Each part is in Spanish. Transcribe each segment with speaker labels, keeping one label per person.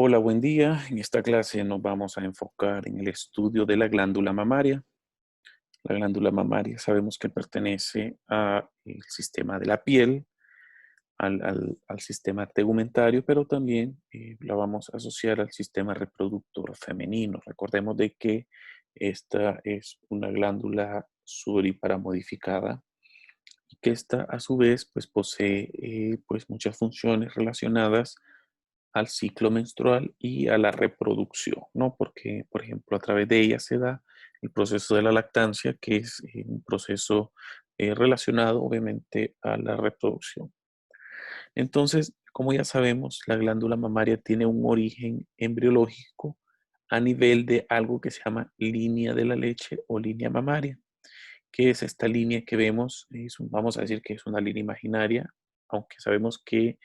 Speaker 1: Hola, buen día. En esta clase nos vamos a enfocar en el estudio de la glándula mamaria. La glándula mamaria sabemos que pertenece al sistema de la piel, al sistema tegumentario, pero también la vamos a asociar al sistema reproductor femenino. Recordemos de que esta es una glándula sudorípara modificada y que esta a su vez pues posee pues muchas funciones relacionadas al ciclo menstrual y a la reproducción, ¿no? Porque, por ejemplo, a través de ella se da el proceso de la lactancia, que es un proceso relacionado, obviamente, a la reproducción. Entonces, como ya sabemos, la glándula mamaria tiene un origen embriológico a nivel de algo que se llama línea de la leche o línea mamaria, que es esta línea que vemos, vamos a decir que es una línea imaginaria, aunque sabemos que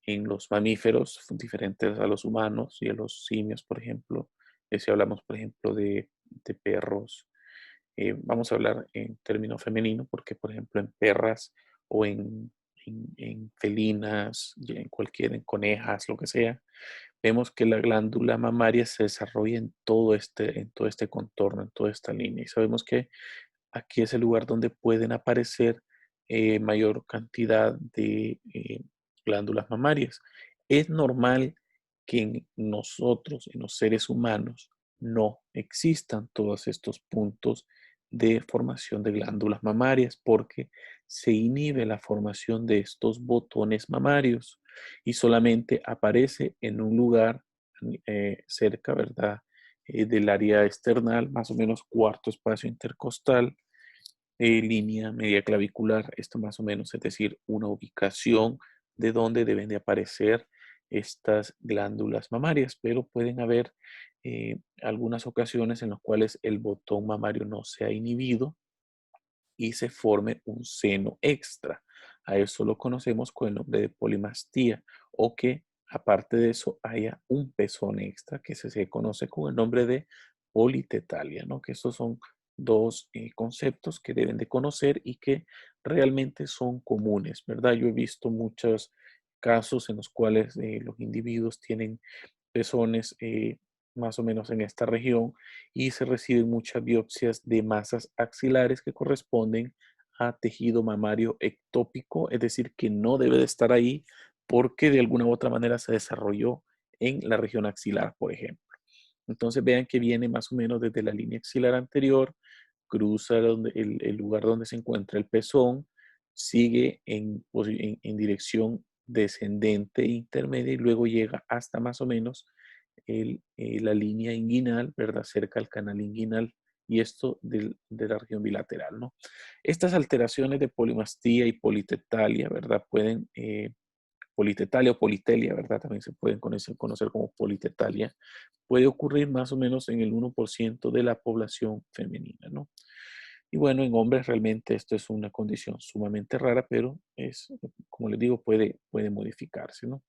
Speaker 1: en los mamíferos diferentes a los humanos y a los simios, por ejemplo. Si hablamos, por ejemplo, de perros, vamos a hablar en términos femeninos porque, por ejemplo, en perras o en felinas, y en conejas, lo que sea, vemos que la glándula mamaria se desarrolla en todo este contorno, en toda esta línea. Y sabemos que aquí es el lugar donde pueden aparecer mayor cantidad de glándulas mamarias. Es normal que en nosotros, en los seres humanos, no existan todos estos puntos de formación de glándulas mamarias porque se inhibe la formación de estos botones mamarios y solamente aparece en un lugar cerca, ¿verdad? Del área external, más o menos cuarto espacio intercostal, línea media clavicular, esto más o menos, es decir, una ubicación de donde deben de aparecer estas glándulas mamarias, pero pueden haber algunas ocasiones en las cuales el botón mamario no se ha inhibido y se forme un seno extra. A eso lo conocemos con el nombre de polimastía o que aparte de eso haya un pezón extra que se conoce con el nombre de politetalia, ¿no? Que estos son dos conceptos que deben de conocer y que realmente son comunes, ¿verdad? Yo he visto muchos casos en los cuales los individuos tienen pezones más o menos en esta región y se reciben muchas biopsias de masas axilares que corresponden a tejido mamario ectópico, es decir, que no debe de estar ahí porque de alguna u otra manera se desarrolló en la región axilar, por ejemplo. Entonces vean que viene más o menos desde la línea axilar anterior, cruza el lugar donde se encuentra el pezón, sigue en dirección descendente e intermedia y luego llega hasta más o menos la línea inguinal, ¿verdad? Cerca al canal inguinal y esto de la región bilateral, ¿no? Estas alteraciones de polimastía y politetalia, ¿verdad? Politetalia o politelia, ¿verdad? También se pueden conocer como politetalia, puede ocurrir más o menos en el 1% de la población femenina, ¿no? Y bueno, en hombres realmente esto es una condición sumamente rara, pero es, como les digo, puede modificarse, ¿no?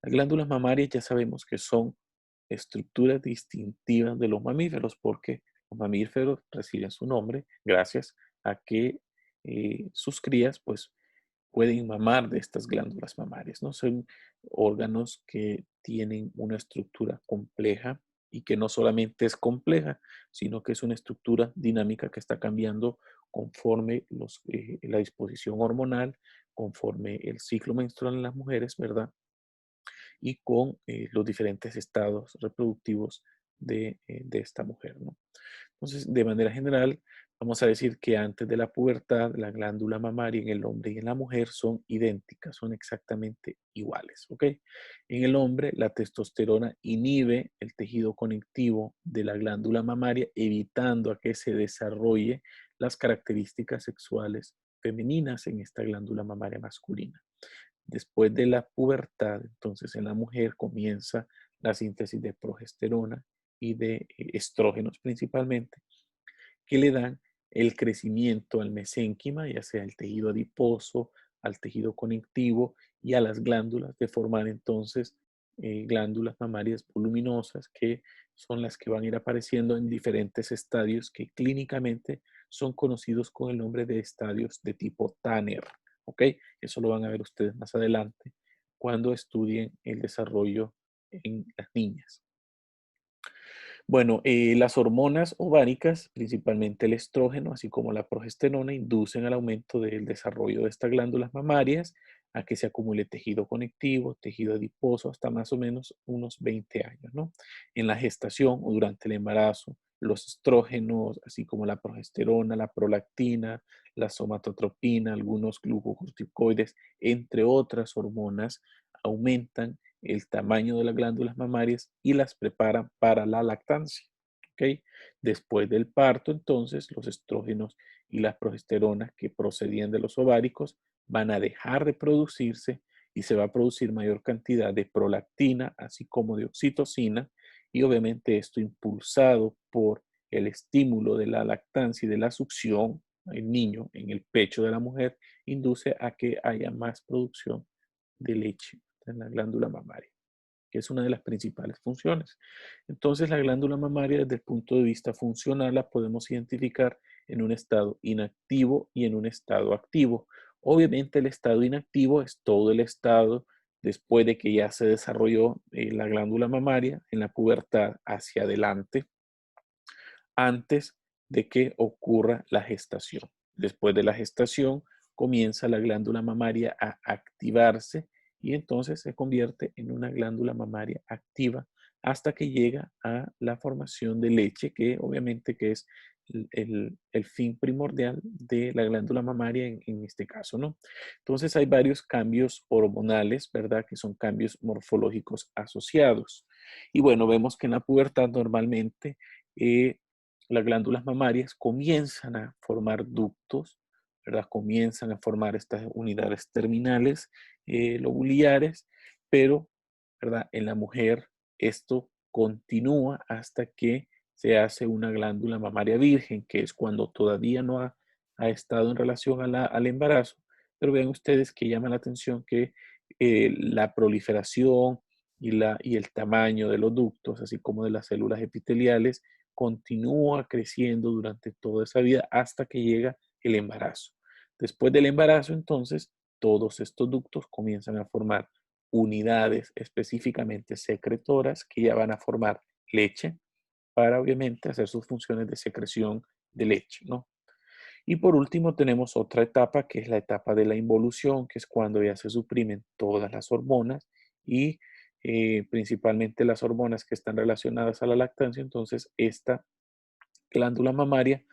Speaker 1: Las glándulas mamarias ya sabemos que son estructuras distintivas de los mamíferos porque los mamíferos reciben su nombre gracias a que sus crías pues pueden mamar de estas glándulas mamarias, ¿no? Son órganos que tienen una estructura compleja y que no solamente es compleja, sino que es una estructura dinámica que está cambiando conforme la disposición hormonal, conforme el ciclo menstrual en las mujeres, ¿verdad? Y con los diferentes estados reproductivos de esta mujer, ¿no? Entonces, de manera general, vamos a decir que antes de la pubertad, la glándula mamaria en el hombre y en la mujer son idénticas, son exactamente iguales, ¿ok? En el hombre, la testosterona inhibe el tejido conectivo de la glándula mamaria, evitando a que se desarrolle las características sexuales femeninas en esta glándula mamaria masculina. Después de la pubertad, entonces en la mujer comienza la síntesis de progesterona y de estrógenos principalmente, que le dan el crecimiento al mesénquima, ya sea el tejido adiposo, al tejido conectivo y a las glándulas, de formar entonces glándulas mamarias voluminosas que son las que van a ir apareciendo en diferentes estadios que clínicamente son conocidos con el nombre de estadios de tipo Tanner. ¿Ok? Eso lo van a ver ustedes más adelante cuando estudien el desarrollo en las niñas. Bueno, las hormonas ováricas, principalmente el estrógeno, así como la progesterona, inducen al aumento del desarrollo de estas glándulas mamarias, a que se acumule tejido conectivo, tejido adiposo, hasta más o menos unos 20 años, ¿no? En la gestación o durante el embarazo, los estrógenos, así como la progesterona, la prolactina, la somatotropina, algunos glucocorticoides, entre otras hormonas, aumentan el tamaño de las glándulas mamarias y las preparan para la lactancia. ¿Ok? Después del parto, entonces, los estrógenos y las progesteronas que procedían de los ováricos van a dejar de producirse y se va a producir mayor cantidad de prolactina, así como de oxitocina, y obviamente esto impulsado por el estímulo de la lactancia y de la succión el niño en el pecho de la mujer, induce a que haya más producción de leche en la glándula mamaria, que es una de las principales funciones. Entonces, la glándula mamaria, desde el punto de vista funcional, la podemos identificar en un estado inactivo y en un estado activo. Obviamente, el estado inactivo es todo el estado después de que ya se desarrolló la glándula mamaria en la pubertad hacia adelante, antes de que ocurra la gestación. Después de la gestación comienza la glándula mamaria a activarse y entonces se convierte en una glándula mamaria activa hasta que llega a la formación de leche, que obviamente que es el fin primordial de la glándula mamaria en este caso, ¿no? Entonces hay varios cambios hormonales, ¿verdad? Que son cambios morfológicos asociados. Y bueno, vemos que en la pubertad normalmente las glándulas mamarias comienzan a formar ductos, ¿verdad? Comienzan a formar estas unidades terminales lobulares, pero, ¿verdad? En la mujer esto continúa hasta que se hace una glándula mamaria virgen, que es cuando todavía no ha estado en relación al embarazo. Pero vean ustedes que llama la atención que la proliferación y el tamaño de los ductos, así como de las células epiteliales, continúa creciendo durante toda esa vida hasta que llega el embarazo. Después del embarazo, entonces, todos estos ductos comienzan a formar unidades específicamente secretoras que ya van a formar leche para obviamente hacer sus funciones de secreción de leche, ¿no? Y por último tenemos otra etapa que es la etapa de la involución, que es cuando ya se suprimen todas las hormonas y principalmente las hormonas que están relacionadas a la lactancia. Entonces esta glándula mamaria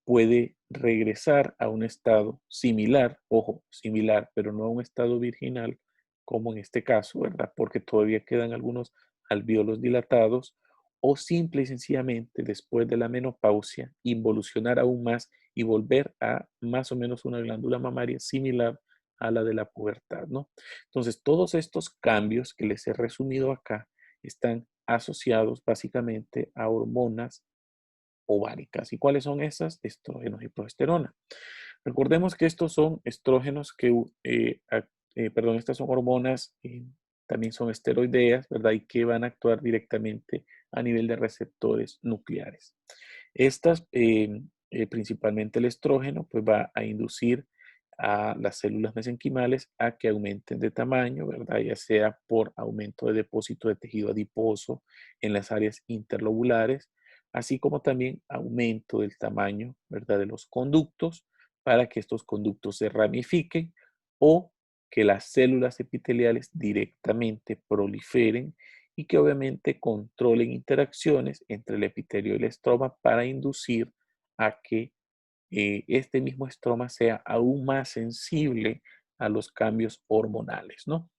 Speaker 1: puede regresar a un estado similar, ojo, similar, pero no a un estado virginal, como en este caso, ¿verdad? Porque todavía quedan algunos alvéolos dilatados, o simple y sencillamente después de la menopausia, involucionar aún más y volver a más o menos una glándula mamaria similar a la de la pubertad, ¿no? Entonces, todos estos cambios que les he resumido acá están asociados básicamente a hormonas ováricas. ¿Y cuáles son esas? Estrógenos y progesterona. Recordemos que estos son estrógenos perdón, estas son hormonas, también son esteroideas, ¿verdad? Y que van a actuar directamente a nivel de receptores nucleares. Estas, principalmente el estrógeno, pues va a inducir a las células mesenquimales a que aumenten de tamaño, ¿verdad? Ya sea por aumento de depósito de tejido adiposo en las áreas interlobulares, así como también aumento del tamaño, ¿verdad? De los conductos para que estos conductos se ramifiquen o que las células epiteliales directamente proliferen y que obviamente controlen interacciones entre el epitelio y el estroma para inducir a que este mismo estroma sea aún más sensible a los cambios hormonales, ¿no?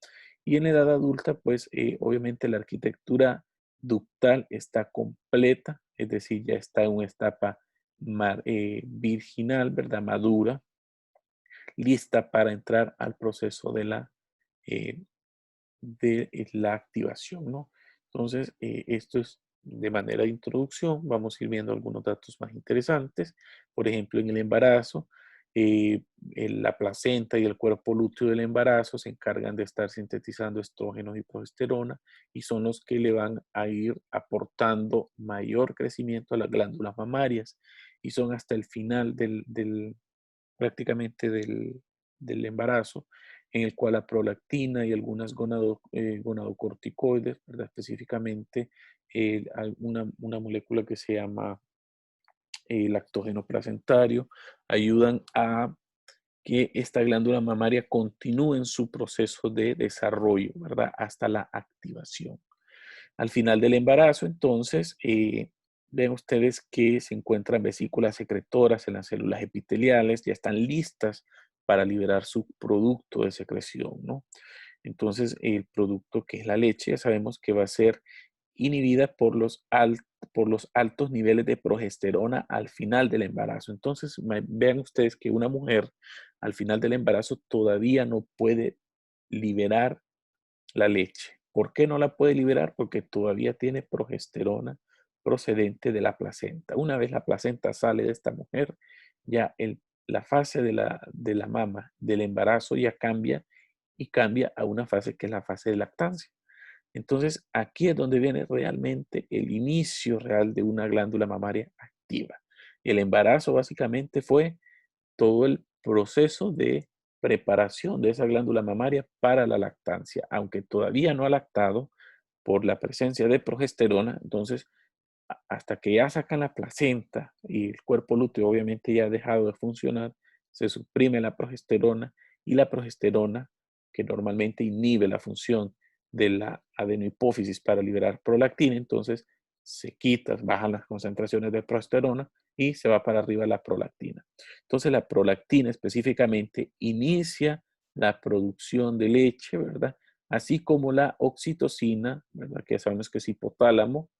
Speaker 1: Y en la edad adulta, pues obviamente la arquitectura ductal está completa, es decir, ya está en una etapa virginal, ¿verdad? Madura, lista para entrar al proceso eh, de la activación, ¿no? Entonces, esto es de manera de introducción. Vamos a ir viendo algunos datos más interesantes. Por ejemplo, en el embarazo, la placenta y el cuerpo lúteo del embarazo se encargan de estar sintetizando estrógenos y progesterona y son los que le van a ir aportando mayor crecimiento a las glándulas mamarias y son hasta el final prácticamente del embarazo en el cual la prolactina y algunas gonadocorticoides, ¿verdad? Específicamente una molécula que se llama lactógeno placentario, ayudan a que esta glándula mamaria continúe en su proceso de desarrollo, ¿verdad? Hasta la activación. Al final del embarazo, entonces, ven ustedes que se encuentran vesículas secretoras en las células epiteliales, ya están listas para liberar su producto de secreción, ¿no? Entonces, el producto que es la leche, ya sabemos que va a ser inhibida por los altos niveles de progesterona al final del embarazo. Entonces, vean ustedes que una mujer al final del embarazo todavía no puede liberar la leche. ¿Por qué no la puede liberar? Porque todavía tiene progesterona procedente de la placenta. Una vez la placenta sale de esta mujer, ya la fase de la mama, del embarazo ya cambia y cambia a una fase que es la fase de lactancia. Entonces, aquí es donde viene realmente el inicio real de una glándula mamaria activa. El embarazo básicamente fue todo el proceso de preparación de esa glándula mamaria para la lactancia, aunque todavía no ha lactado por la presencia de progesterona. Entonces, hasta que ya sacan la placenta y el cuerpo lúteo obviamente ya ha dejado de funcionar, se suprime la progesterona y la progesterona, que normalmente inhibe la función de la adenohipófisis para liberar prolactina, entonces se quita, bajan las concentraciones de progesterona y se va para arriba la prolactina. Entonces la prolactina específicamente inicia la producción de leche, ¿verdad? Así como la oxitocina, ¿verdad? Que sabemos que es hipotálamo,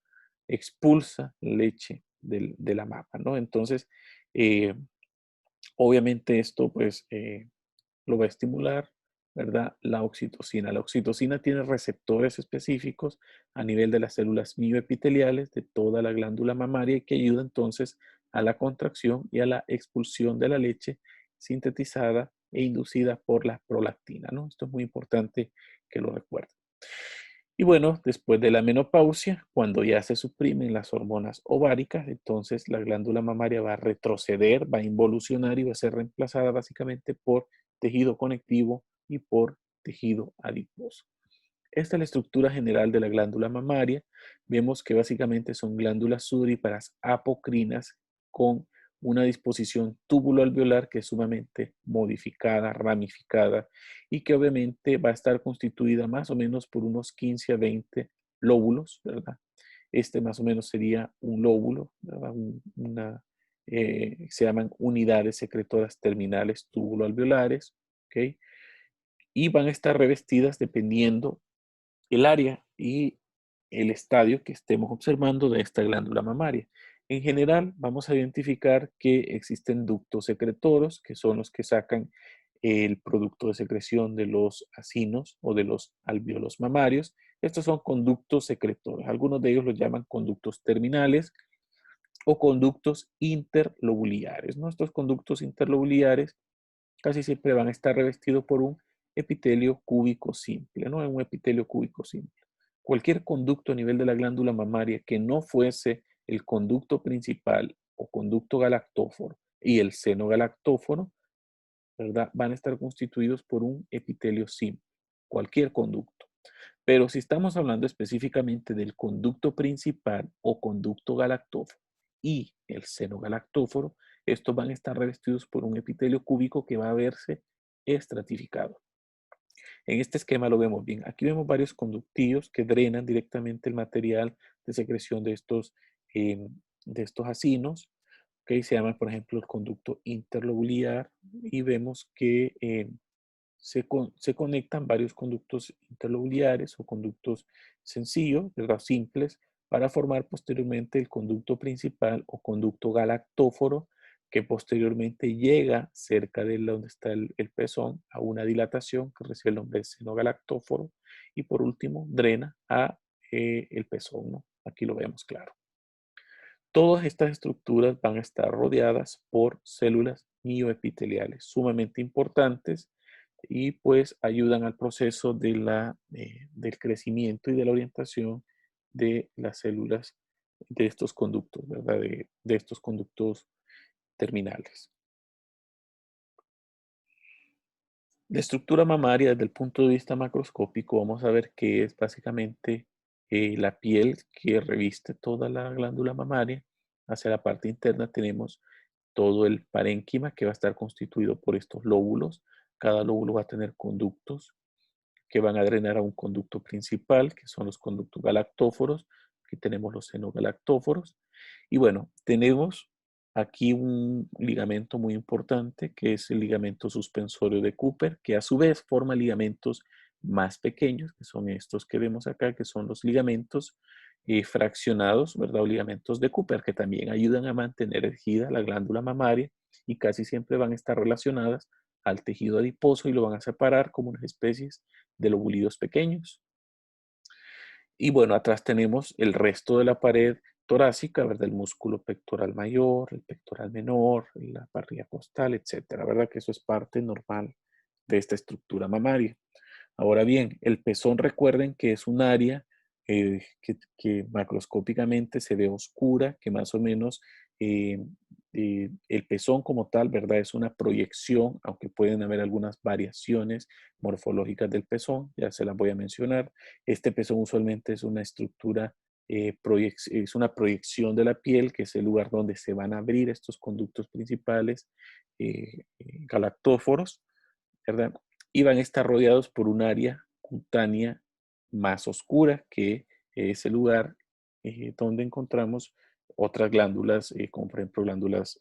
Speaker 1: expulsa leche de la mama, ¿no? Entonces, eh, obviamente esto pues lo va a estimular, ¿verdad? La oxitocina. La oxitocina tiene receptores específicos a nivel de las células mioepiteliales de toda la glándula mamaria que ayuda entonces a la contracción y a la expulsión de la leche sintetizada e inducida por la prolactina, ¿no? Esto es muy importante que lo recuerden. Y bueno, después de la menopausia, cuando ya se suprimen las hormonas ováricas, entonces la glándula mamaria va a retroceder, va a involucionar y va a ser reemplazada básicamente por tejido conectivo y por tejido adiposo. Esta es la estructura general de la glándula mamaria. Vemos que básicamente son glándulas sudoríparas apocrinas con una disposición túbulo-alveolar que es sumamente modificada, ramificada y que obviamente va a estar constituida más o menos por unos 15 a 20 lóbulos, ¿verdad? Este más o menos sería un lóbulo, ¿verdad? Se llaman unidades secretoras terminales túbulo-alveolares, ¿ok? Y van a estar revestidas dependiendo el área y el estadio que estemos observando de esta glándula mamaria. En general, vamos a identificar que existen ductos secretoros, que son los que sacan el producto de secreción de los acinos o de los alvéolos mamarios. Estos son conductos secretores. Algunos de ellos los llaman conductos terminales o conductos interlobulares. Estos conductos interlobulares casi siempre van a estar revestidos por un epitelio cúbico simple, ¿no? Un epitelio cúbico simple. Cualquier conducto a nivel de la glándula mamaria que no fuese el conducto principal o conducto galactóforo y el seno galactóforo, ¿verdad? Van a estar constituidos por un epitelio simple, cualquier conducto. Pero si estamos hablando específicamente del conducto principal o conducto galactóforo y el seno galactóforo, estos van a estar revestidos por un epitelio cúbico que va a verse estratificado. En este esquema lo vemos bien. Aquí vemos varios conductillos que drenan directamente el material de secreción eh, de estos acinos. Okay, se llama, por ejemplo, el conducto interlobular y vemos que se conectan varios conductos interlobulares o conductos sencillos, ¿verdad? Simples, para formar posteriormente el conducto principal o conducto galactóforo, que posteriormente llega cerca de donde está el pezón a una dilatación que recibe el nombre de seno galactóforo y por último drena a el pezón, ¿no? Aquí lo vemos claro. Todas estas estructuras van a estar rodeadas por células mioepiteliales sumamente importantes y pues ayudan al proceso del crecimiento y de la orientación de las células de estos conductos, ¿verdad? De estos conductos terminales. La estructura mamaria desde el punto de vista macroscópico vamos a ver que es básicamente la piel que reviste toda la glándula mamaria. Hacia la parte interna tenemos todo el parénquima que va a estar constituido por estos lóbulos. Cada lóbulo va a tener conductos que van a drenar a un conducto principal, que son los conductos galactóforos. Aquí tenemos los senogalactóforos. Y bueno, tenemos aquí un ligamento muy importante, que es el ligamento suspensorio de Cooper, que a su vez forma ligamentos más pequeños, que son estos que vemos acá, que son los ligamentos fraccionados, ¿verdad? O ligamentos de Cooper, que también ayudan a mantener erguida la glándula mamaria y casi siempre van a estar relacionadas al tejido adiposo y lo van a separar como unas especies de lobulidos pequeños. Y bueno, atrás tenemos el resto de la pared torácica, ¿verdad? El músculo pectoral mayor, el pectoral menor, la parrilla costal, etcétera, ¿verdad? Que eso es parte normal de esta estructura mamaria. Ahora bien, el pezón, recuerden que es un área que macroscópicamente se ve oscura, que más o menos eh, el pezón como tal, ¿verdad? Es una proyección, aunque pueden haber algunas variaciones morfológicas del pezón, ya se las voy a mencionar. Este pezón usualmente es una estructura, es una proyección de la piel, que es el lugar donde se van a abrir estos conductos principales galactóforos, ¿verdad? Y van a estar rodeados por un área cutánea más oscura, que es el lugar donde encontramos otras glándulas, como por ejemplo glándulas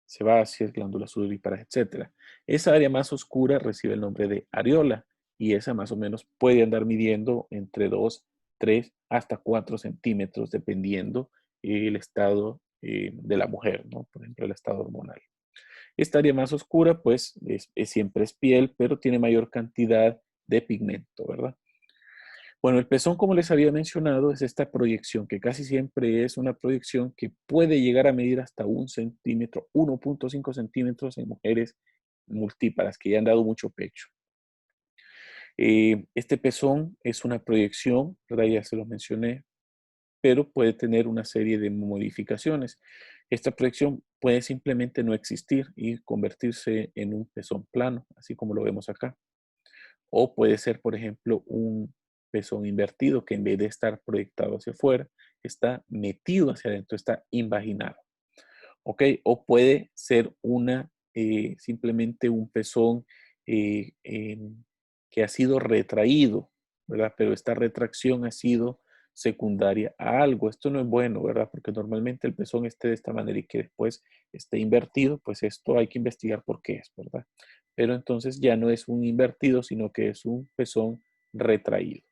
Speaker 1: sebáceas, glándulas sudoríparas, etc. Esa área más oscura recibe el nombre de areola y esa más o menos puede andar midiendo entre 2, 3 hasta 4 centímetros, dependiendo el estado de la mujer, ¿no? Por ejemplo, el estado hormonal. Esta área más oscura, pues, siempre es piel, pero tiene mayor cantidad de pigmento, ¿verdad? Bueno, el pezón, como les había mencionado, es esta proyección, que casi siempre es una proyección que puede llegar a medir hasta 1 centímetro, 1,5 centímetros en mujeres multíparas que ya han dado mucho pecho. Este pezón es una proyección, ¿verdad? Ya se lo mencioné, pero puede tener una serie de modificaciones. Esta proyección puede simplemente no existir y convertirse en un pezón plano, así como lo vemos acá. O puede ser, por ejemplo, un pezón invertido que en vez de estar proyectado hacia afuera, está metido hacia adentro, está invaginado. ¿Ok? O puede ser simplemente un pezón que ha sido retraído, ¿verdad? Pero esta retracción ha sido secundaria a algo. Esto no es bueno, ¿verdad? Porque normalmente el pezón esté de esta manera y que después esté invertido, pues esto hay que investigar por qué es, ¿verdad? Pero entonces ya no es un invertido, sino que es un pezón retraído.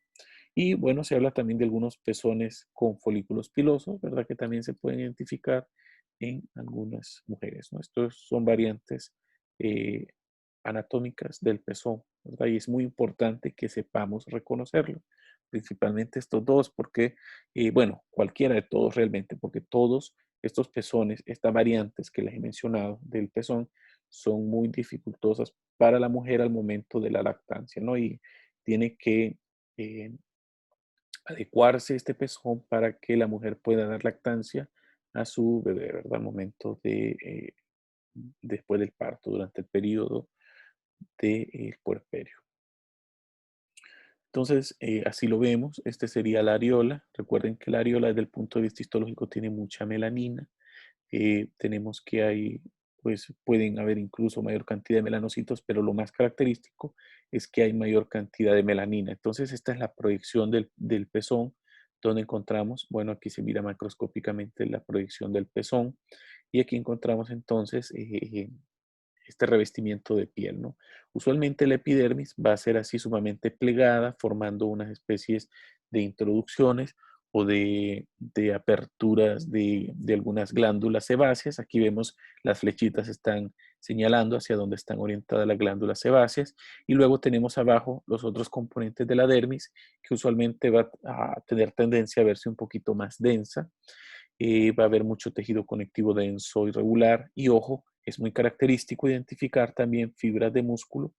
Speaker 1: Y bueno, se habla también de algunos pezones con folículos pilosos, ¿verdad? Que también se pueden identificar en algunas mujeres, ¿no? Estos son variantes eh, anatómicas del pezón, ¿verdad? Y es muy importante que sepamos reconocerlo, principalmente estos dos, porque, bueno, cualquiera de todos realmente, porque todos estos pezones, estas variantes que les he mencionado del pezón, son muy dificultosas para la mujer al momento de la lactancia, ¿no? Y tiene que eh, adecuarse este pezón para que la mujer pueda dar lactancia a su bebé, ¿verdad? Al momento después del parto, durante el periodo del puerperio. Entonces, así lo vemos. Este sería la areola. Recuerden que la areola desde el punto de vista histológico tiene mucha melanina. Tenemos que pues pueden haber incluso mayor cantidad de melanocitos, pero lo más característico es que hay mayor cantidad de melanina. Entonces, esta es la proyección del pezón, donde encontramos, bueno, aquí se mira macroscópicamente la proyección del pezón, y aquí encontramos entonces este revestimiento de piel, ¿no? Usualmente la epidermis va a ser así sumamente plegada, formando unas especies de introducciones o de aperturas de algunas glándulas sebáceas. Aquí vemos las flechitas están señalando hacia dónde están orientadas las glándulas sebáceas. Y luego tenemos abajo los otros componentes de la dermis, que usualmente va a tener tendencia a verse un poquito más densa. Va a haber mucho tejido conectivo denso y regular. Y ojo, es muy característico identificar también fibras de músculo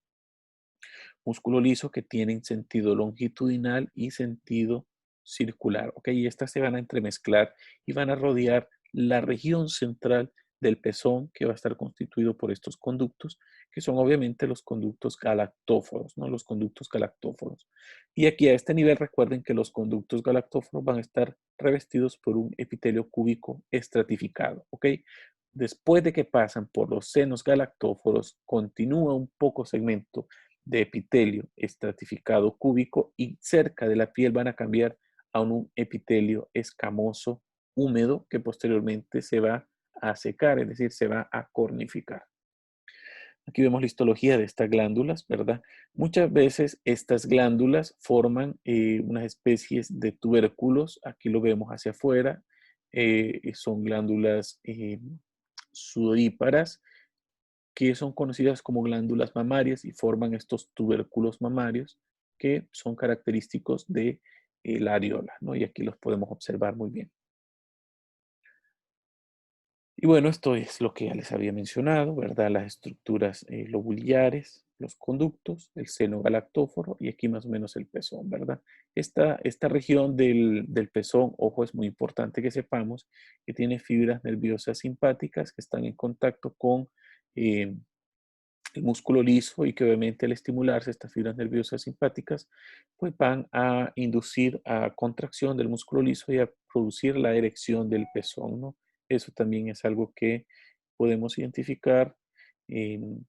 Speaker 1: liso que tienen sentido longitudinal y sentido circular. ¿Ok? Y estas se van a entremezclar y van a rodear la región central del pezón que va a estar constituido por estos conductos, que son obviamente los conductos galactóforos, ¿no? Los conductos galactóforos. Y aquí a este nivel recuerden que los conductos galactóforos van a estar revestidos por un epitelio cúbico estratificado, ¿ok? Después de que pasan por los senos galactóforos, continúa un poco segmento de epitelio estratificado cúbico y cerca de la piel van a cambiar a un epitelio escamoso húmedo que posteriormente se va a secar, es decir, se va a cornificar. Aquí vemos la histología de estas glándulas, ¿verdad? Muchas veces estas glándulas forman unas especies de tubérculos, aquí lo vemos hacia afuera, son glándulas sudoríparas que son conocidas como glándulas mamarias y forman estos tubérculos mamarios que son característicos de la areola, ¿no? Y aquí los podemos observar muy bien. Y bueno, esto es lo que ya les había mencionado, ¿verdad? Las estructuras lobulares, los conductos, el seno galactóforo y aquí más o menos el pezón, ¿verdad? Esta región del pezón, ojo, es muy importante que sepamos que tiene fibras nerviosas simpáticas que están en contacto con eh, el músculo liso y que obviamente al estimularse estas fibras nerviosas simpáticas, pues van a inducir a contracción del músculo liso y a producir la erección del pezón, ¿no? Eso también es algo que podemos identificar en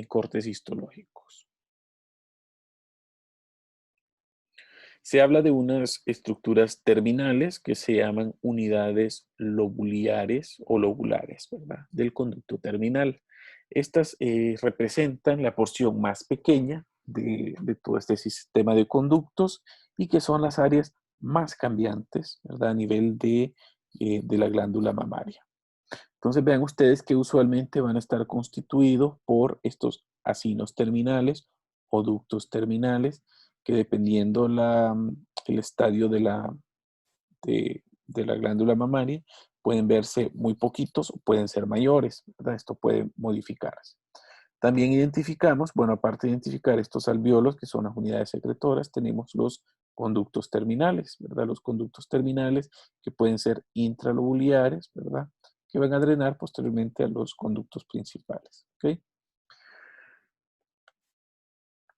Speaker 1: cortes histológicos. Se habla de unas estructuras terminales que se llaman unidades lobuliares o lobulares, ¿verdad? Del conducto terminal. Estas representan la porción más pequeña de todo este sistema de conductos y que son las áreas más cambiantes, ¿verdad? A nivel de la glándula mamaria. Entonces vean ustedes que usualmente van a estar constituidos por estos acinos terminales o ductos terminales que dependiendo el estadio de la glándula mamaria pueden verse muy poquitos o pueden ser mayores, ¿verdad? Esto puede modificarse. También identificamos, bueno, aparte de identificar estos alvéolos, que son las unidades secretoras, tenemos los conductos terminales, ¿verdad? Los conductos terminales que pueden ser intralobuliares, ¿verdad? Que van a drenar posteriormente a los conductos principales, ¿ok?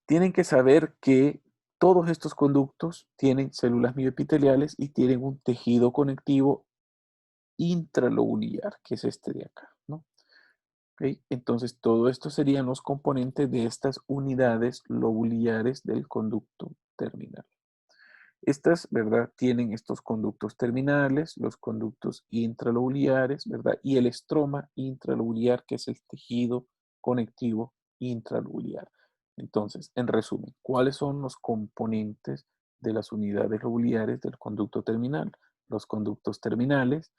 Speaker 1: Tienen que saber que todos estos conductos tienen células mioepiteliales y tienen un tejido conectivo intralobular, que es este de acá, ¿no? ¿Ok? Entonces, todo esto serían los componentes de estas unidades lobuliares del conducto terminal. Estas, ¿verdad? Tienen estos conductos terminales, los conductos intralobuliares, ¿verdad? Y el estroma intralobuliar, que es el tejido conectivo intralobuliar. Entonces, en resumen, ¿cuáles son los componentes de las unidades lobuliares del conducto terminal? Los conductos terminales,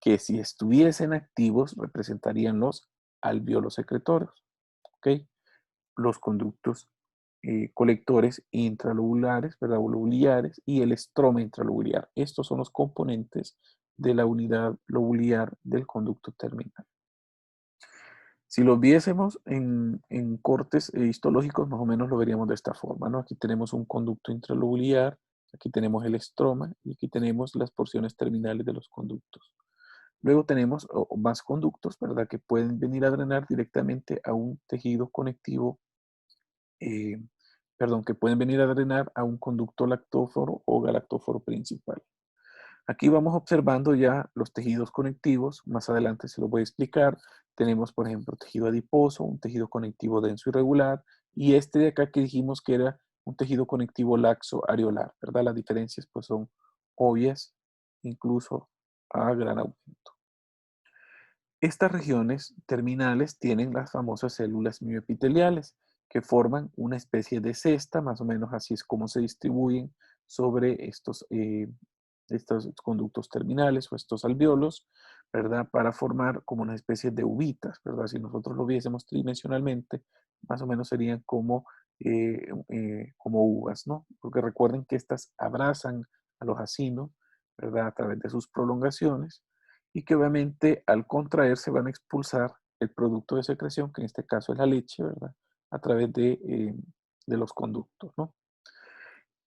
Speaker 1: que si estuviesen activos, representarían los alvéolos secretorios, ¿ok? Los conductos colectores intralobulares, ¿verdad? O lobulares y el estroma intralobular. Estos son los componentes de la unidad lobular del conducto terminal. Si lo viésemos en cortes histológicos, más o menos lo veríamos de esta forma, ¿no? Aquí tenemos un conducto intralobular, aquí tenemos el estroma y aquí tenemos las porciones terminales de los conductos. Luego tenemos más conductos, ¿verdad? Que pueden venir a drenar directamente a un tejido conectivo eh, perdón, que pueden venir a drenar a un conducto lactóforo o galactóforo principal. Aquí vamos observando ya los tejidos conectivos, más adelante se los voy a explicar. Tenemos, por ejemplo, tejido adiposo, un tejido conectivo denso irregular, y este de acá que dijimos que era un tejido conectivo laxo areolar, ¿verdad? Las diferencias pues son obvias, incluso a gran aumento. Estas regiones terminales tienen las famosas células mioepiteliales que forman una especie de cesta, más o menos así es como se distribuyen sobre estos conductos terminales o estos alvéolos, ¿verdad? Para formar como una especie de uvitas, ¿verdad? Si nosotros lo viésemos tridimensionalmente, más o menos serían como uvas, ¿no? Porque recuerden que estas abrazan a los acinos, ¿verdad? A través de sus prolongaciones y que obviamente al contraerse van a expulsar el producto de secreción, que en este caso es la leche, ¿verdad? A través de los conductos, ¿no?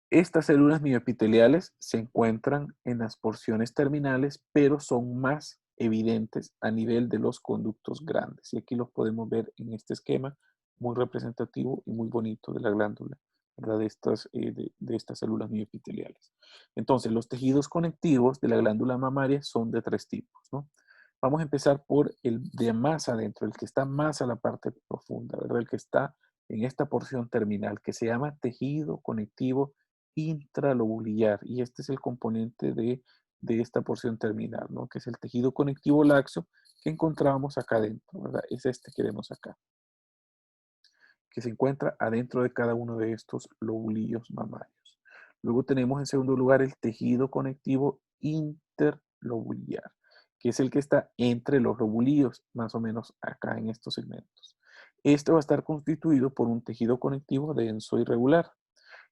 Speaker 1: Estas células mioepiteliales se encuentran en las porciones terminales, pero son más evidentes a nivel de los conductos grandes. Y aquí los podemos ver en este esquema muy representativo y muy bonito de la glándula, ¿verdad? De estas células mioepiteliales. Entonces, los tejidos conectivos de la glándula mamaria son de tres tipos, ¿no? Vamos a empezar por el de más adentro, el que está más a la parte profunda, ¿verdad? El que está en esta porción terminal, que se llama tejido conectivo intralobular. Y este es el componente de esta porción terminal, ¿no? Que es el tejido conectivo laxo que encontramos acá adentro, ¿verdad? Es este que vemos acá, que se encuentra adentro de cada uno de estos lobulillos mamarios. Luego tenemos en segundo lugar el tejido conectivo interlobular, que es el que está entre los lobulillos, más o menos acá en estos segmentos. Este va a estar constituido por un tejido conectivo denso y regular.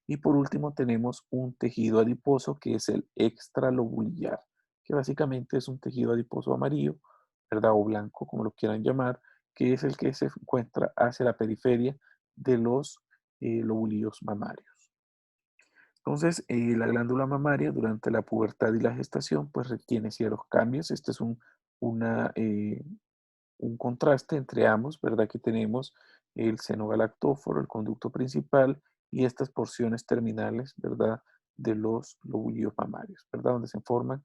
Speaker 1: Y por último tenemos un tejido adiposo que es el extralobular, que básicamente es un tejido adiposo amarillo, ¿verdad? O blanco, como lo quieran llamar, que es el que se encuentra hacia la periferia de los lobulillos mamarios. Entonces, la glándula mamaria durante la pubertad y la gestación, pues tiene ciertos cambios. Este es una, un contraste entre ambos, ¿verdad? Que tenemos el seno galactóforo, el conducto principal y estas porciones terminales, ¿verdad? De los lóbulos mamarios, ¿verdad? Donde se forman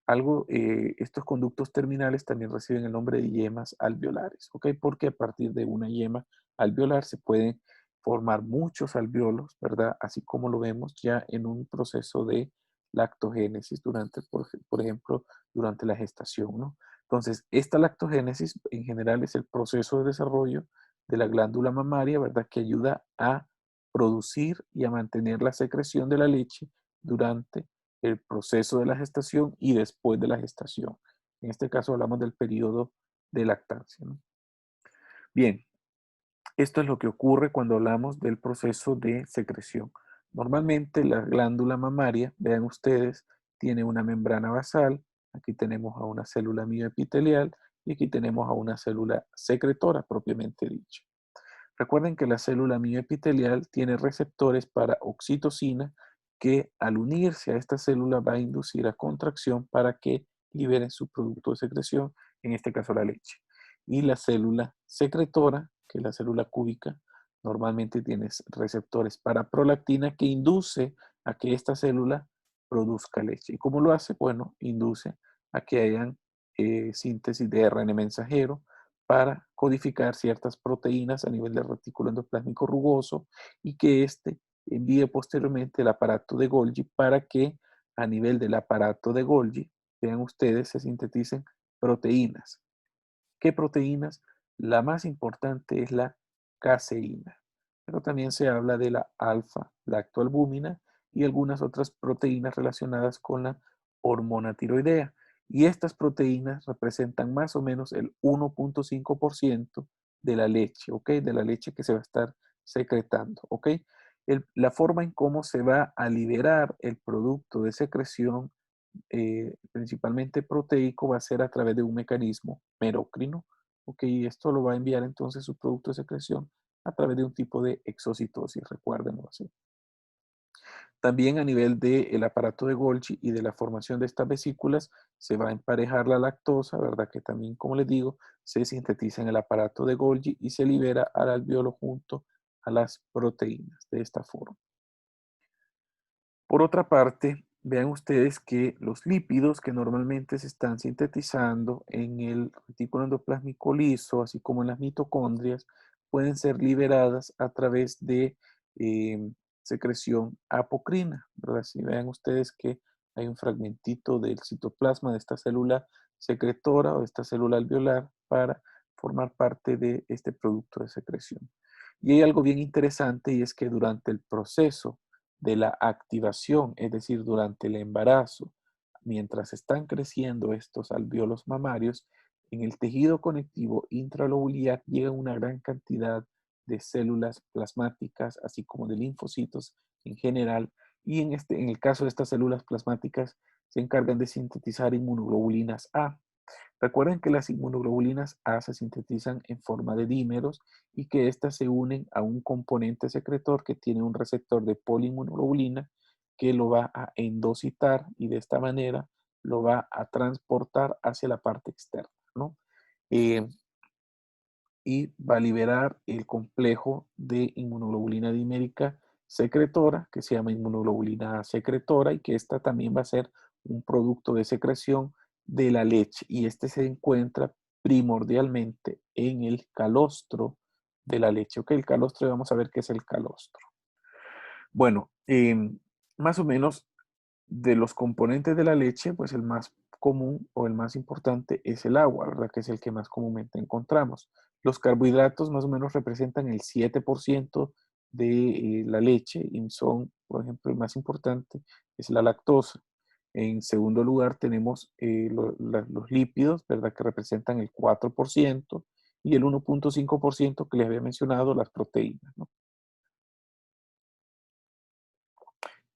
Speaker 1: estos conductos terminales también reciben el nombre de yemas alveolares, ¿ok? Porque a partir de una yema alveolar se pueden formar muchos alveolos, ¿verdad? Así como lo vemos ya en un proceso de lactogénesis por ejemplo, durante la gestación, ¿no? Entonces, esta lactogénesis en general es el proceso de desarrollo de la glándula mamaria, ¿verdad? Que ayuda a producir y a mantener la secreción de la leche durante el proceso de la gestación y después de la gestación. En este caso hablamos del periodo de lactancia, ¿no? Bien, esto es lo que ocurre cuando hablamos del proceso de secreción. Normalmente la glándula mamaria, vean ustedes, tiene una membrana basal, aquí tenemos a una célula mioepitelial y aquí tenemos a una célula secretora propiamente dicha. Recuerden que la célula mioepitelial tiene receptores para oxitocina que al unirse a esta célula va a inducir a contracción para que liberen su producto de secreción, en este caso la leche. Y la célula secretora, que es la célula cúbica, normalmente tiene receptores para prolactina que induce a que esta célula produzca leche. ¿Y cómo lo hace? Bueno, induce a que hayan síntesis de ARN mensajero, para codificar ciertas proteínas a nivel del retículo endoplásmico rugoso y que éste envíe posteriormente el aparato de Golgi para que a nivel del aparato de Golgi, vean ustedes, se sinteticen proteínas. ¿Qué proteínas? La más importante es la caseína, pero también se habla de la alfa-lactoalbúmina y algunas otras proteínas relacionadas con la hormona tiroidea. Y estas proteínas representan más o menos el 1.5% de la leche, ¿ok? De la leche que se va a estar secretando, ¿ok? La forma en cómo se va a liberar el producto de secreción, principalmente proteico, va a ser a través de un mecanismo merocrino, ¿ok? Y esto lo va a enviar entonces su producto de secreción a través de un tipo de exocitosis, recuérdenlo así. También a nivel del aparato de Golgi y de la formación de estas vesículas se va a emparejar la lactosa, ¿verdad? Que también, como les digo, se sintetiza en el aparato de Golgi y se libera al alveolo junto a las proteínas de esta forma. Por otra parte, vean ustedes que los lípidos que normalmente se están sintetizando en el retículo endoplásmico liso, así como en las mitocondrias, pueden ser liberadas a través de secreción apocrina, ¿verdad? Si vean ustedes que hay un fragmentito del citoplasma de esta célula secretora o de esta célula alveolar para formar parte de este producto de secreción. Y hay algo bien interesante y es que durante el proceso de la activación, es decir, durante el embarazo, mientras están creciendo estos alvéolos mamarios, en el tejido conectivo intralobular llega una gran cantidad de células plasmáticas, así como de linfocitos en general, y en el caso de estas células plasmáticas se encargan de sintetizar inmunoglobulinas A. Recuerden que las inmunoglobulinas A se sintetizan en forma de dímeros y que éstas se unen a un componente secretor que tiene un receptor de poliinmunoglobulina que lo va a endocitar y de esta manera lo va a transportar hacia la parte externa, ¿no? Eh, y va a liberar el complejo de inmunoglobulina dimérica secretora, que se llama inmunoglobulina secretora, y que esta también va a ser un producto de secreción de la leche. Y este se encuentra primordialmente en el calostro de la leche. Ok, el calostro, vamos a ver qué es el calostro. Bueno, más o menos de los componentes de la leche, pues el más común o el más importante es el agua, ¿verdad? Que es el que más comúnmente encontramos. Los carbohidratos más o menos representan el 7% de la leche y son, por ejemplo, el más importante es la lactosa. En segundo lugar tenemos los lípidos, ¿verdad? Que representan el 4% y el 1,5% que les había mencionado, las proteínas, ¿no?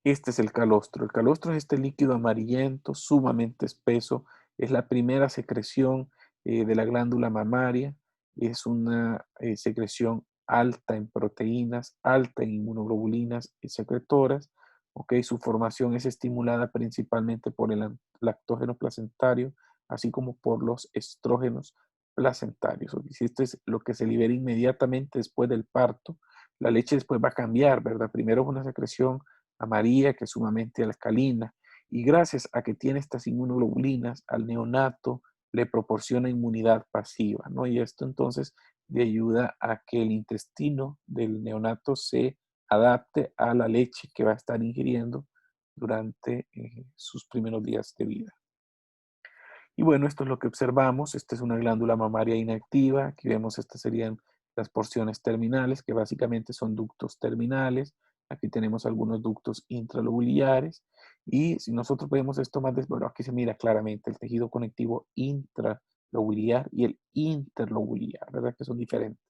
Speaker 1: Este es el calostro. El calostro es este líquido amarillento, sumamente espeso. Es la primera secreción de la glándula mamaria. Es una secreción alta en proteínas, alta en inmunoglobulinas y secretoras. ¿Ok? Su formación es estimulada principalmente por el lactógeno placentario, así como por los estrógenos placentarios. Esto es lo que se libera inmediatamente después del parto. La leche después va a cambiar, ¿verdad? Primero es una secreción amarilla, que es sumamente alcalina, y gracias a que tiene estas inmunoglobulinas, al neonato le proporciona inmunidad pasiva, ¿no? Y esto entonces le ayuda a que el intestino del neonato se adapte a la leche que va a estar ingiriendo durante sus primeros días de vida. Y bueno, esto es lo que observamos. Esta es una glándula mamaria inactiva. Aquí vemos, estas serían las porciones terminales, que básicamente son ductos terminales. Aquí tenemos algunos ductos intralobulares. Y si nosotros vemos esto más, bueno, aquí se mira claramente el tejido conectivo intralobular y el interlobular, ¿verdad? Que son diferentes.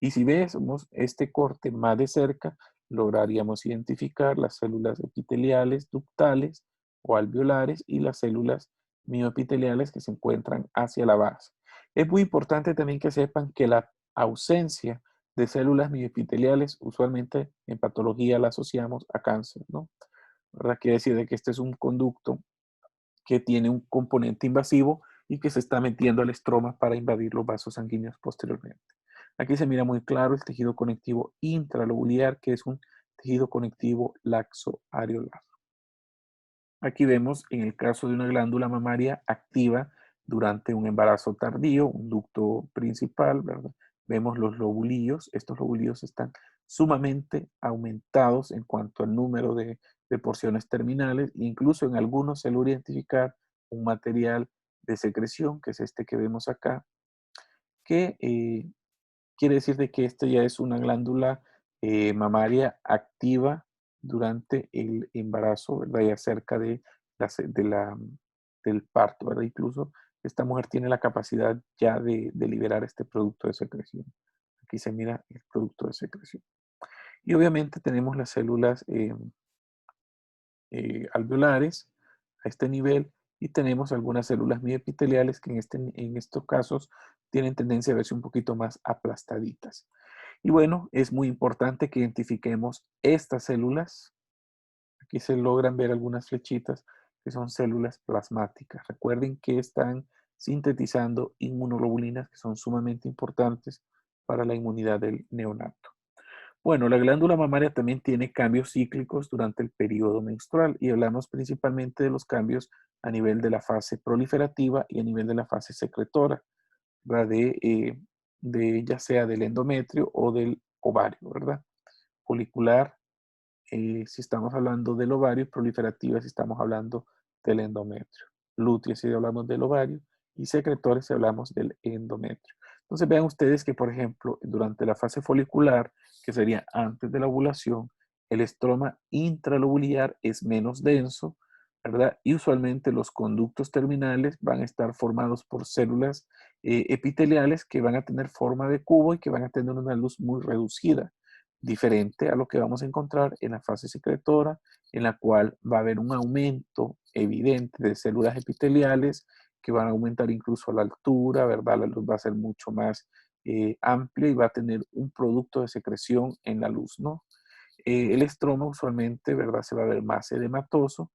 Speaker 1: Y si vemos este corte más de cerca, lograríamos identificar las células epiteliales ductales o alveolares y las células mioepiteliales que se encuentran hacia la base. Es muy importante también que sepan que la ausencia de células mioepiteliales usualmente en patología la asociamos a cáncer, ¿no? ¿Verdad? Quiere decir de que este es un conducto que tiene un componente invasivo y que se está metiendo al estroma para invadir los vasos sanguíneos posteriormente. Aquí se mira muy claro el tejido conectivo intralobular, que es un tejido conectivo laxo areolar. Aquí vemos en el caso de una glándula mamaria activa durante un embarazo tardío, un ducto principal, ¿verdad? Vemos los lobulillos. Estos lobulillos están sumamente aumentados en cuanto al número de porciones terminales. Incluso en algunos se logra identificar un material de secreción, que es este que vemos acá, que quiere decir de que esta ya es una glándula mamaria activa durante el embarazo, ¿verdad? Ya cerca del parto, ¿verdad? Incluso esta mujer tiene la capacidad ya de liberar este producto de secreción. Aquí se mira el producto de secreción. Y obviamente tenemos las células alveolares a este nivel y tenemos algunas células mioepiteliales que en estos casos tienen tendencia a verse un poquito más aplastaditas. Y bueno, es muy importante que identifiquemos estas células. Aquí se logran ver algunas flechitas que son células plasmáticas. Recuerden que están sintetizando inmunoglobulinas que son sumamente importantes para la inmunidad del neonato. Bueno, la glándula mamaria también tiene cambios cíclicos durante el periodo menstrual y hablamos principalmente de los cambios a nivel de la fase proliferativa y a nivel de la fase secretora, ¿verdad? De ya sea del endometrio o del ovario, ¿verdad? Folicular, si estamos hablando del ovario, proliferativa si estamos hablando del endometrio. Lútea si hablamos del ovario y secretores si hablamos del endometrio. Entonces vean ustedes que, por ejemplo, durante la fase folicular, que sería antes de la ovulación, el estroma intralobular es menos denso, ¿verdad? Y usualmente los conductos terminales van a estar formados por células epiteliales que van a tener forma de cubo y que van a tener una luz muy reducida, diferente a lo que vamos a encontrar en la fase secretora, en la cual va a haber un aumento evidente de células epiteliales que van a aumentar incluso la altura, ¿verdad? La luz va a ser mucho más amplia y va a tener un producto de secreción en la luz, ¿no? El estroma usualmente, ¿verdad? Se va a ver más edematoso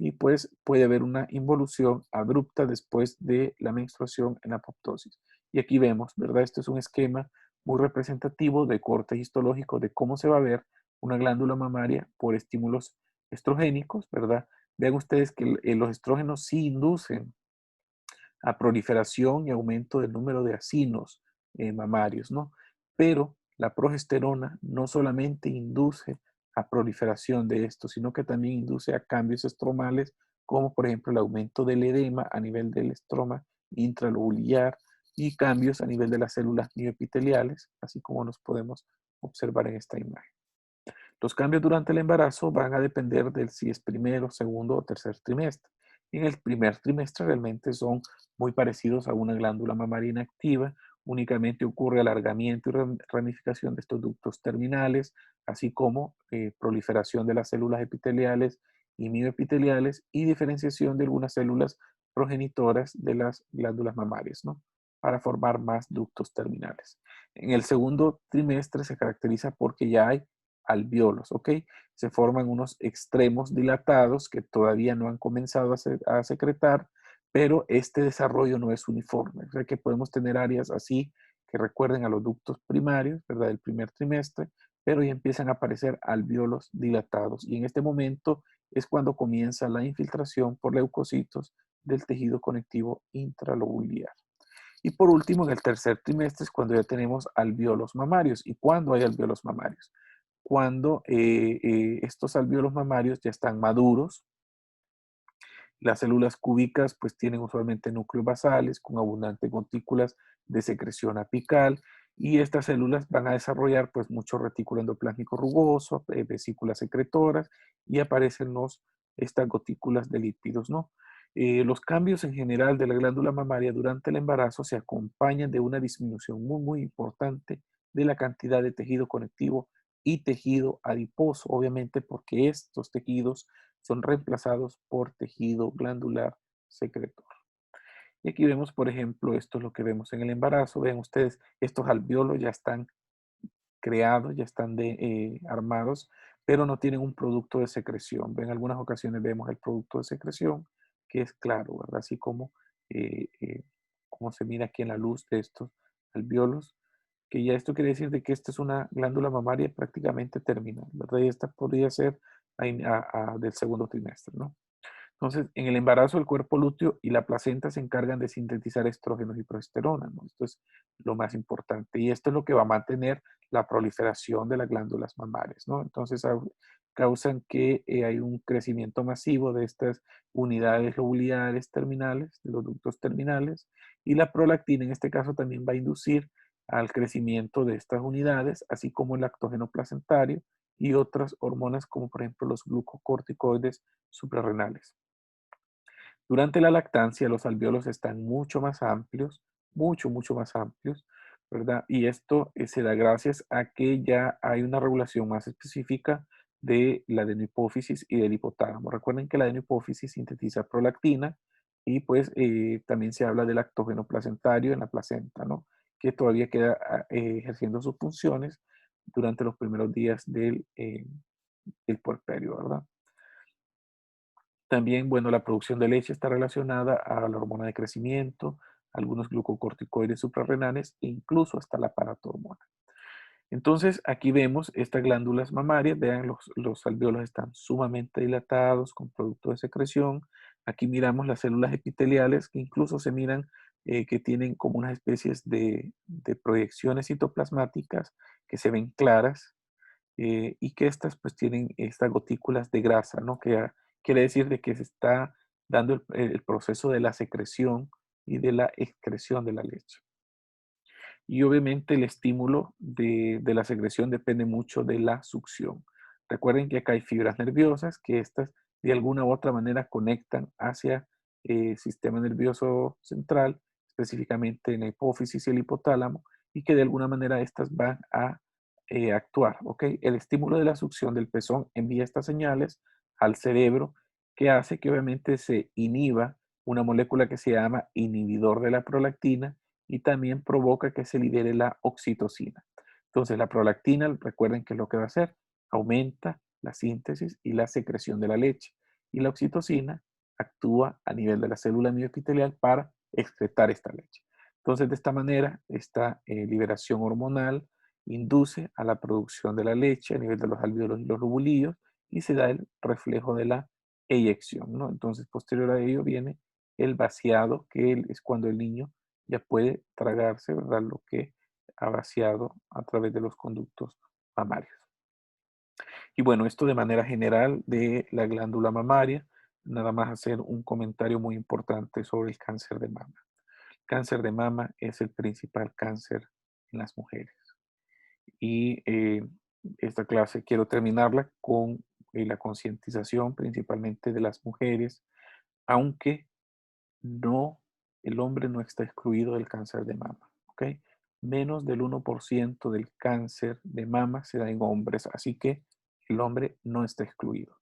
Speaker 1: y pues puede haber una involución abrupta después de la menstruación en apoptosis. Y aquí vemos, ¿verdad? Este es un esquema muy representativo de corte histológico de cómo se va a ver una glándula mamaria por estímulos estrogénicos, ¿verdad? Vean ustedes que los estrógenos sí inducen a proliferación y aumento del número de acinos mamarios, ¿no? Pero la progesterona no solamente induce a proliferación de esto, sino que también induce a cambios estromales, como por ejemplo el aumento del edema a nivel del estroma intralobular y cambios a nivel de las células mioepiteliales, así como los podemos observar en esta imagen. Los cambios durante el embarazo van a depender de si es primero, segundo o tercer trimestre. En el primer trimestre realmente son muy parecidos a una glándula mamaria inactiva, únicamente ocurre alargamiento y ramificación de estos ductos terminales, así como proliferación de las células epiteliales y mioepiteliales y diferenciación de algunas células progenitoras de las glándulas mamarias, ¿no? Para formar más ductos terminales. En el segundo trimestre se caracteriza porque ya hay alvéolos, ¿ok? Se forman unos extremos dilatados que todavía no han comenzado a secretar, pero este desarrollo no es uniforme. O sea que podemos tener áreas así que recuerden a los ductos primarios, ¿verdad? Del primer trimestre, pero ya empiezan a aparecer alvéolos dilatados. Y en este momento es cuando comienza la infiltración por leucocitos del tejido conectivo intralobular. Y por último, en el tercer trimestre es cuando ya tenemos alvéolos mamarios. ¿Y cuándo hay alvéolos mamarios? Cuando estos alvéolos mamarios ya están maduros. Las células cúbicas pues tienen usualmente núcleos basales con abundantes gotículas de secreción apical y estas células van a desarrollar pues mucho retículo endoplásmico rugoso, vesículas secretoras y aparecen estas gotículas de lípidos, ¿no? Los cambios en general de la glándula mamaria durante el embarazo se acompañan de una disminución muy importante de la cantidad de tejido conectivo y tejido adiposo, obviamente porque estos tejidos son reemplazados por tejido glandular secretor. Y aquí vemos, por ejemplo, esto es lo que vemos en el embarazo. Ven ustedes, estos alvéolos ya están creados, ya están armados, pero no tienen un producto de secreción. En algunas ocasiones vemos el producto de secreción, que es claro, ¿verdad? Así como se mira aquí en la luz de estos alvéolos, que ya esto quiere decir de que esta es una glándula mamaria prácticamente terminal, ¿verdad? Y esta podría ser del segundo trimestre, ¿no? Entonces, en el embarazo, el cuerpo lúteo y la placenta se encargan de sintetizar estrógenos y progesterona, ¿no? Esto es lo más importante. Y esto es lo que va a mantener la proliferación de las glándulas mamarias, ¿no? Entonces, causan que hay un crecimiento masivo de estas unidades lobulares terminales, de los ductos terminales, y la prolactina en este caso también va a inducir al crecimiento de estas unidades, así como el lactógeno placentario y otras hormonas como por ejemplo los glucocorticoides suprarrenales. Durante la lactancia, los alvéolos están mucho más amplios, mucho más amplios, ¿verdad? Y esto se da gracias a que ya hay una regulación más específica de la adenohipófisis y del hipotálamo. Recuerden que la adenohipófisis sintetiza prolactina y pues también se habla del lactógeno placentario en la placenta, ¿no? Que todavía queda ejerciendo sus funciones durante los primeros días del puerperio, ¿verdad? También, bueno, la producción de leche está relacionada a la hormona de crecimiento, algunos glucocorticoides suprarrenales e incluso hasta la paratormona. Entonces, aquí vemos estas glándulas mamarias, vean, los alvéolos están sumamente dilatados con producto de secreción. Aquí miramos las células epiteliales que incluso se miran que tienen como unas especies de proyecciones citoplasmáticas que se ven claras y que estas pues tienen estas gotículas de grasa, ¿no? Que quiere decir de que se está dando el proceso de la secreción y de la excreción de la leche. Y obviamente el estímulo de la secreción depende mucho de la succión. Recuerden que acá hay fibras nerviosas que estas de alguna u otra manera conectan hacia el sistema nervioso central, específicamente en la hipófisis y el hipotálamo, y que de alguna manera estas van a actuar. ¿Ok? El estímulo de la succión del pezón envía estas señales al cerebro que hace que obviamente se inhiba una molécula que se llama inhibidor de la prolactina y también provoca que se libere la oxitocina. Entonces, la prolactina, recuerden que es lo que va a hacer, aumenta la síntesis y la secreción de la leche.
Speaker 2: y la oxitocina actúa a nivel de la célula mioepitelial para excretar esta leche. Entonces, de esta manera, esta liberación hormonal induce a la producción de la leche a nivel de los alvéolos y los lobulillos y se da el reflejo de la eyección, ¿no? Entonces, posterior a ello viene el vaciado, que es cuando el niño ya puede tragarse, ¿verdad? Lo que ha vaciado a través de los conductos mamarios. Y bueno, esto de manera general de la glándula mamaria, nada más hacer un comentario muy importante sobre el cáncer de mama. El cáncer de mama es el principal cáncer en las mujeres. Y esta clase quiero terminarla con la concientización principalmente de las mujeres, aunque no, el hombre no está excluido del cáncer de mama, ¿ok? Menos del 1% del cáncer de mama se da en hombres, así que el hombre no está excluido.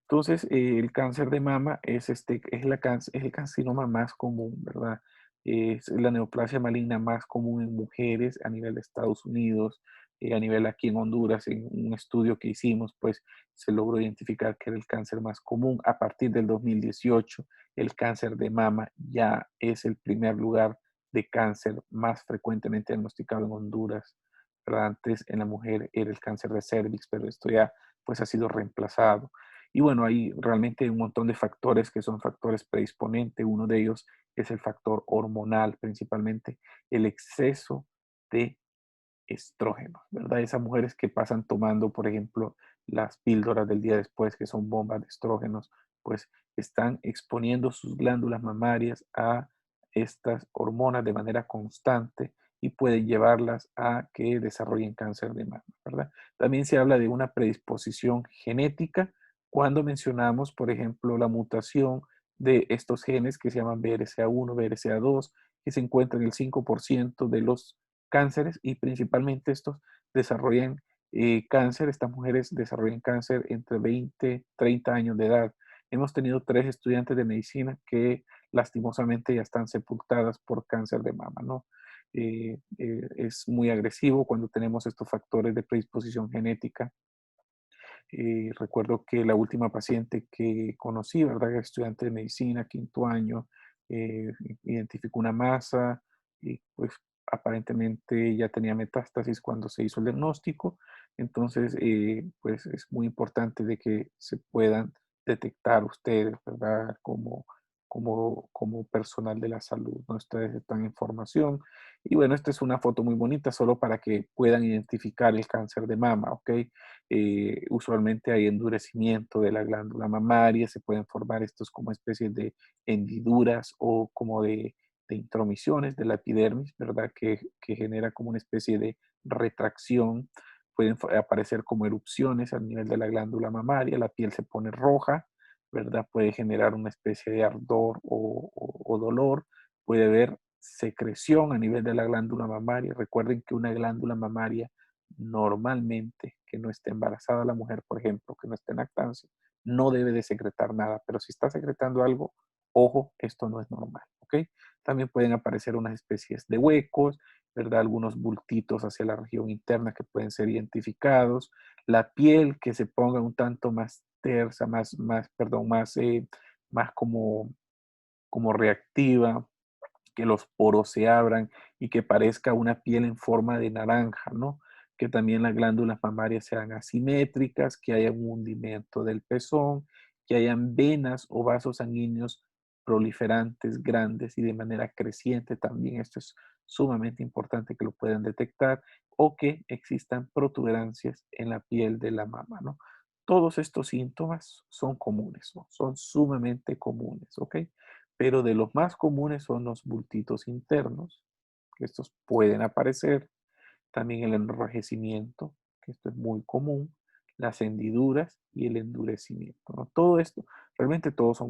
Speaker 2: Entonces, el cáncer de mama es el carcinoma más común, ¿verdad? Es la neoplasia maligna más común en mujeres a nivel de Estados Unidos, a nivel aquí en Honduras, en un estudio que hicimos, pues se logró identificar que era el cáncer más común. A partir del 2018, el cáncer de mama ya es el primer lugar de cáncer más frecuentemente diagnosticado en Honduras, ¿verdad? Antes en la mujer era el cáncer de cervix, pero esto ya pues ha sido reemplazado. Y bueno, hay realmente un montón de factores que son factores predisponentes. Uno de ellos es el factor hormonal, principalmente el exceso de estrógenos, ¿verdad? Esas mujeres que pasan tomando, por ejemplo, las píldoras del día después, que son bombas de estrógenos, pues están exponiendo sus glándulas mamarias a estas hormonas de manera constante y pueden llevarlas a que desarrollen cáncer de mama, ¿verdad? También se habla de una predisposición genética cuando mencionamos, por ejemplo, la mutación de estos genes que se llaman BRCA1, BRCA2, que se encuentran en el 5% de los cánceres y principalmente estos desarrollan cáncer, estas mujeres desarrollan cáncer entre 20, 30 años de edad. Hemos tenido 3 estudiantes de medicina que lastimosamente ya están sepultadas por cáncer de mama, ¿no? Es muy agresivo cuando tenemos estos factores de predisposición genética. Recuerdo que la última paciente que conocí, ¿verdad? Estudiante de medicina, quinto año, identificó una masa y pues aparentemente ya tenía metástasis cuando se hizo el diagnóstico. Entonces, pues es muy importante de que se puedan detectar ustedes, ¿verdad? Como personal de la salud, ¿no? Ustedes están en formación. Y bueno, esta es una foto muy bonita solo para que puedan identificar el cáncer de mama, ¿ok? Usualmente hay endurecimiento de la glándula mamaria, se pueden formar estos como especies de hendiduras o como de intromisiones de la epidermis, ¿verdad? Que genera como una especie de retracción. Pueden aparecer como erupciones a nivel de la glándula mamaria, la piel se pone roja, ¿verdad? Puede generar una especie de ardor o dolor, puede haber secreción a nivel de la glándula mamaria. Recuerden que una glándula mamaria normalmente que no esté embarazada la mujer, por ejemplo, que no esté en lactancia, no debe de secretar nada, pero si está secretando algo, ojo, esto no es normal, ¿ok? También pueden aparecer unas especies de huecos, ¿verdad? Algunos bultitos hacia la región interna que pueden ser identificados, la piel que se ponga un tanto más tersa, más como reactiva, que los poros se abran y que parezca una piel en forma de naranja, ¿no? Que también las glándulas mamarias sean asimétricas, que haya un hundimiento del pezón, que hayan venas o vasos sanguíneos proliferantes grandes y de manera creciente también. Esto es sumamente importante que lo puedan detectar o que existan protuberancias en la piel de la mama, ¿no? Todos estos síntomas son comunes, ¿no? Son sumamente comunes, ¿ok? Pero de los más comunes son los bultitos internos, que estos pueden aparecer, también el enrojecimiento, que esto es muy común, las hendiduras y el endurecimiento, ¿no? Todo esto, realmente todos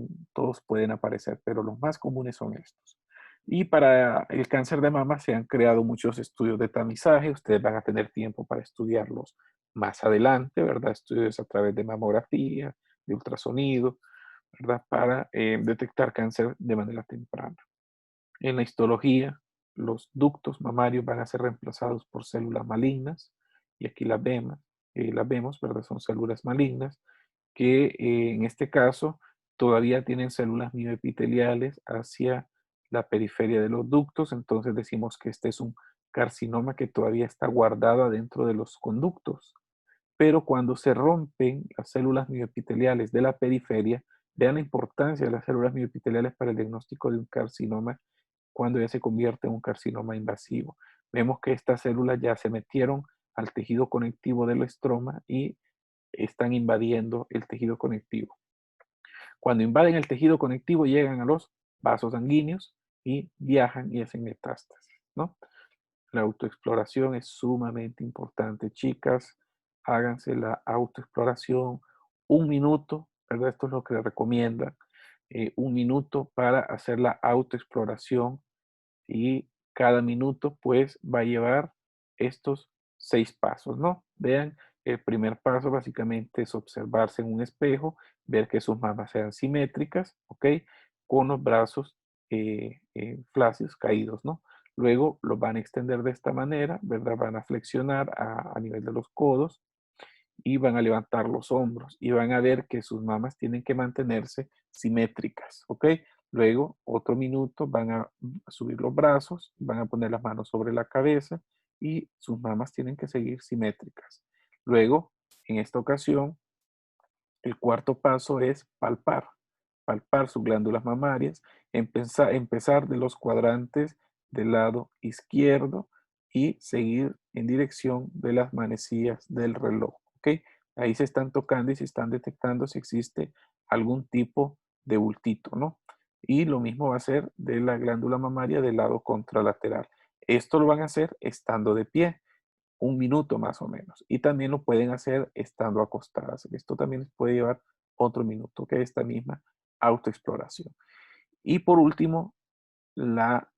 Speaker 2: pueden aparecer, pero los más comunes son estos. Y para el cáncer de mama se han creado muchos estudios de tamizaje, ustedes van a tener tiempo para estudiarlos más adelante, ¿verdad? Estudios a través de mamografía, de ultrasonido, ¿verdad? Para detectar cáncer de manera temprana. En la histología, los ductos mamarios van a ser reemplazados por células malignas, y aquí las vemos, ¿verdad? Son células malignas, que en este caso todavía tienen células mioepiteliales hacia la periferia de los ductos, entonces decimos que este es un carcinoma que todavía está guardado adentro de los conductos. Pero cuando se rompen las células mioepiteliales de la periferia, vean la importancia de las células mioepiteliales para el diagnóstico de un carcinoma cuando ya se convierte en un carcinoma invasivo. Vemos que estas células ya se metieron al tejido conectivo del estroma y están invadiendo el tejido conectivo. Cuando invaden el tejido conectivo llegan a los vasos sanguíneos y viajan y hacen metástasis, ¿no? La autoexploración es sumamente importante, chicas. Háganse la autoexploración. Un minuto, ¿verdad? Esto es lo que les recomiendan. Un minuto para hacer la autoexploración y cada minuto pues va a llevar estos 6 pasos, ¿no? Vean, el primer paso básicamente es observarse en un espejo, ver que sus mamas sean simétricas, ¿ok? Con los brazos flácidos, caídos, ¿no? Luego los van a extender de esta manera, ¿verdad? Van a flexionar a nivel de los codos y van a levantar los hombros y van a ver que sus mamas tienen que mantenerse simétricas, ¿ok? Luego, otro minuto, van a subir los brazos, van a poner las manos sobre la cabeza y sus mamas tienen que seguir simétricas. Luego, en esta ocasión, el cuarto paso es palpar sus glándulas mamarias, empezar de los cuadrantes del lado izquierdo y seguir en dirección de las manecillas del reloj, ¿ok? Ahí se están tocando y se están detectando si existe algún tipo de bultito, ¿no? Y lo mismo va a ser de la glándula mamaria del lado contralateral. Esto lo van a hacer estando de pie un minuto más o menos. Y también lo pueden hacer estando acostadas. Esto también les puede llevar otro minuto, que es esta misma autoexploración. Y por último, la,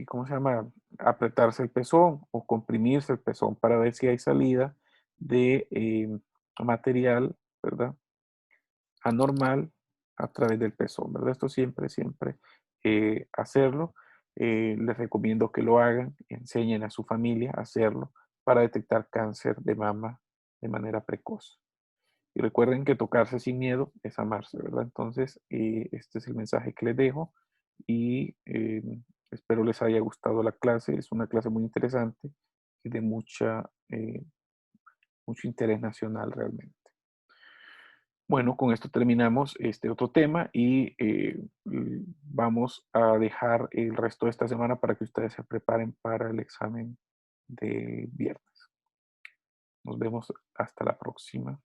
Speaker 2: ¿cómo se llama? Apretarse el pezón o comprimirse el pezón para ver si hay salida de material, ¿verdad? Anormal a través del pezón, ¿verdad? Esto siempre hacerlo. Les recomiendo que lo hagan, enseñen a su familia a hacerlo para detectar cáncer de mama de manera precoz. Y recuerden que tocarse sin miedo es amarse, ¿verdad? Entonces, este es el mensaje que les dejo y espero les haya gustado la clase. Es una clase muy interesante y de mucho interés nacional realmente. Bueno, con esto terminamos este otro tema y vamos a dejar el resto de esta semana para que ustedes se preparen para el examen de viernes. Nos vemos hasta la próxima.